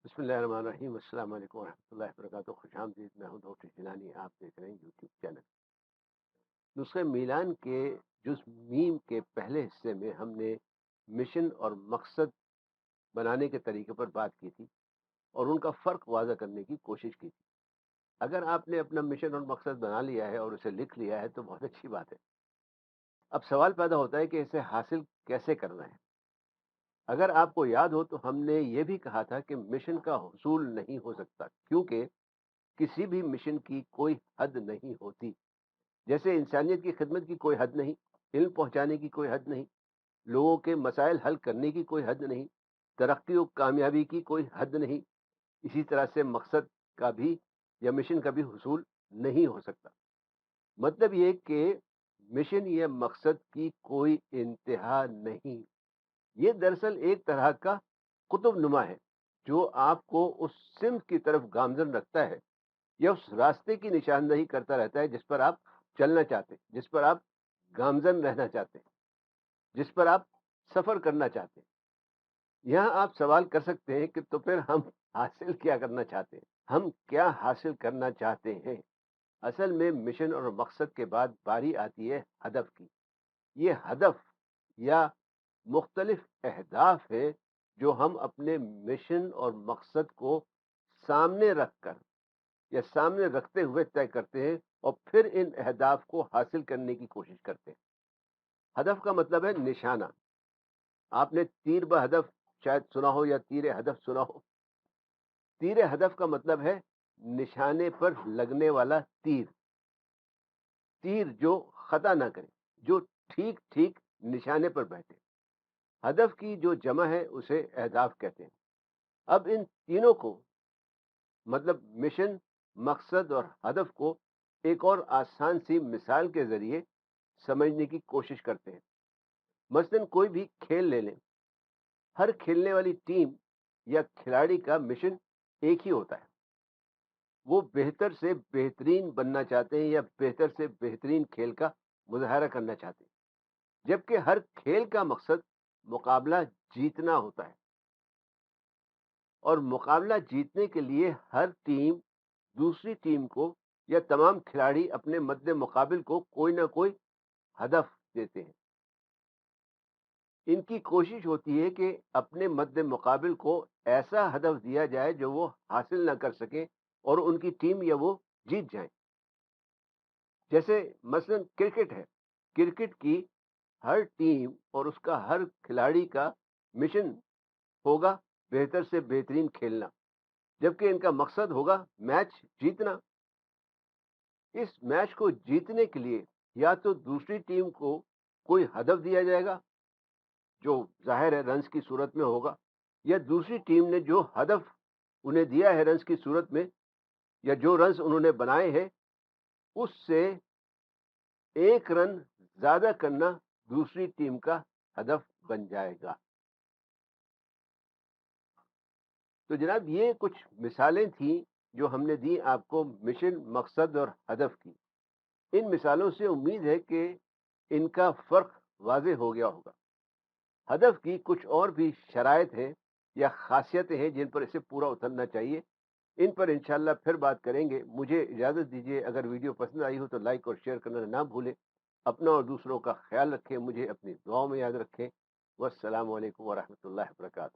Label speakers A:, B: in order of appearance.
A: بسم اللہ الرحمن الرحیم السلام علیکم ورحمۃ اللہ وبرکاتہ. خوش آمدید. میں ہوں ڈاکٹر جیلانی. آپ دیکھ رہے ہیں یوٹیوب چینل. نسخے میلان کے جز میم کے پہلے حصے میں ہم نے مشن اور مقصد بنانے کے طریقے پر بات کی تھی اور ان کا فرق واضح کرنے کی کوشش کی تھی. اگر آپ نے اپنا مشن اور مقصد بنا لیا ہے اور اسے لکھ لیا ہے تو بہت اچھی بات ہے. اب سوال پیدا ہوتا ہے کہ اسے حاصل کیسے کرنا ہے. اگر آپ کو یاد ہو تو ہم نے یہ بھی کہا تھا کہ مشن کا حصول نہیں ہو سکتا کیونکہ کسی بھی مشن کی کوئی حد نہیں ہوتی. جیسے انسانیت کی خدمت کی کوئی حد نہیں، علم پہنچانے کی کوئی حد نہیں، لوگوں کے مسائل حل کرنے کی کوئی حد نہیں، ترقی و کامیابی کی کوئی حد نہیں، اسی طرح سے مقصد کا بھی یا مشن کا بھی حصول نہیں ہو سکتا. مطلب یہ کہ مشن یا مقصد کی کوئی انتہا نہیں. یہ دراصل ایک طرح کا قطب نما ہے جو آپ کو اس سمت کی طرف گامزن رکھتا ہے یا اس راستے کی نشاندہی کرتا رہتا ہے جس پر آپ چلنا چاہتے ہیں، جس پر آپ گامزن رہنا چاہتے ہیں، جس پر آپ سفر کرنا چاہتے ہیں. یہاں آپ سوال کر سکتے ہیں کہ تو پھر ہم حاصل کیا کرنا چاہتے ہیں؟ ہم کیا حاصل کرنا چاہتے ہیں؟ اصل میں مشن اور مقصد کے بعد باری آتی ہے ہدف کی. یہ ہدف یا مختلف اہداف ہے جو ہم اپنے مشن اور مقصد کو سامنے رکھ کر یا سامنے رکھتے ہوئے طے کرتے ہیں اور پھر ان اہداف کو حاصل کرنے کی کوشش کرتے ہیں. ہدف کا مطلب ہے نشانہ. آپ نے تیر بہ ہدف شاید سنا ہو یا تیر ہدف سنا ہو. تیر ہدف کا مطلب ہے نشانے پر لگنے والا تیر. تیر جو خطا نہ کرے، جو ٹھیک ٹھیک نشانے پر بیٹھے. ہدف کی جو جمع ہے اسے اہداف کہتے ہیں. اب ان تینوں کو مطلب مشن، مقصد اور ہدف کو ایک اور آسان سی مثال کے ذریعے سمجھنے کی کوشش کرتے ہیں. مثلاً کوئی بھی کھیل لے لیں. ہر کھیلنے والی ٹیم یا کھلاڑی کا مشن ایک ہی ہوتا ہے. وہ بہتر سے بہترین بننا چاہتے ہیں یا بہتر سے بہترین کھیل کا مظاہرہ کرنا چاہتے ہیں، جبکہ ہر کھیل کا مقصد مقابلہ جیتنا ہوتا ہے. اور مقابلہ جیتنے کے لیے ہر ٹیم دوسری ٹیم کو یا تمام کھلاڑی اپنے مد مقابل کو کوئی نہ کوئی ہدف دیتے ہیں. ان کی کوشش ہوتی ہے کہ اپنے مد مقابل کو ایسا ہدف دیا جائے جو وہ حاصل نہ کر سکیں اور ان کی ٹیم یا وہ جیت جائیں. جیسے مثلا کرکٹ ہے. کرکٹ کی ہر ٹیم اور اس کا ہر کھلاڑی کا مشن ہوگا بہتر سے بہترین کھیلنا، جبکہ ان کا مقصد ہوگا میچ جیتنا. اس میچ کو جیتنے کے لیے یا تو دوسری ٹیم کو کوئی ہدف دیا جائے گا جو ظاہر ہے رنز کی صورت میں ہوگا، یا دوسری ٹیم نے جو ہدف انہیں دیا ہے رنز کی صورت میں یا جو رنز انہوں نے بنائے ہیں اس سے ایک رن زیادہ کرنا دوسری ٹیم کا ہدف بن جائے گا. تو جناب یہ کچھ مثالیں تھیں جو ہم نے دی آپ کو مشن، مقصد اور ہدف کی. ان مثالوں سے امید ہے کہ ان کا فرق واضح ہو گیا ہوگا. ہدف کی کچھ اور بھی شرائط ہیں یا خاصیتیں ہیں جن پر اسے پورا اترنا چاہیے. ان پر انشاءاللہ پھر بات کریں گے. مجھے اجازت دیجیے. اگر ویڈیو پسند آئی ہو تو لائک اور شیئر کرنا نہ بھولیں. اپنا اور دوسروں کا خیال رکھیں. مجھے اپنی دعاؤں میں یاد رکھیں. والسلام علیکم ورحمۃ اللہ وبرکاتہ.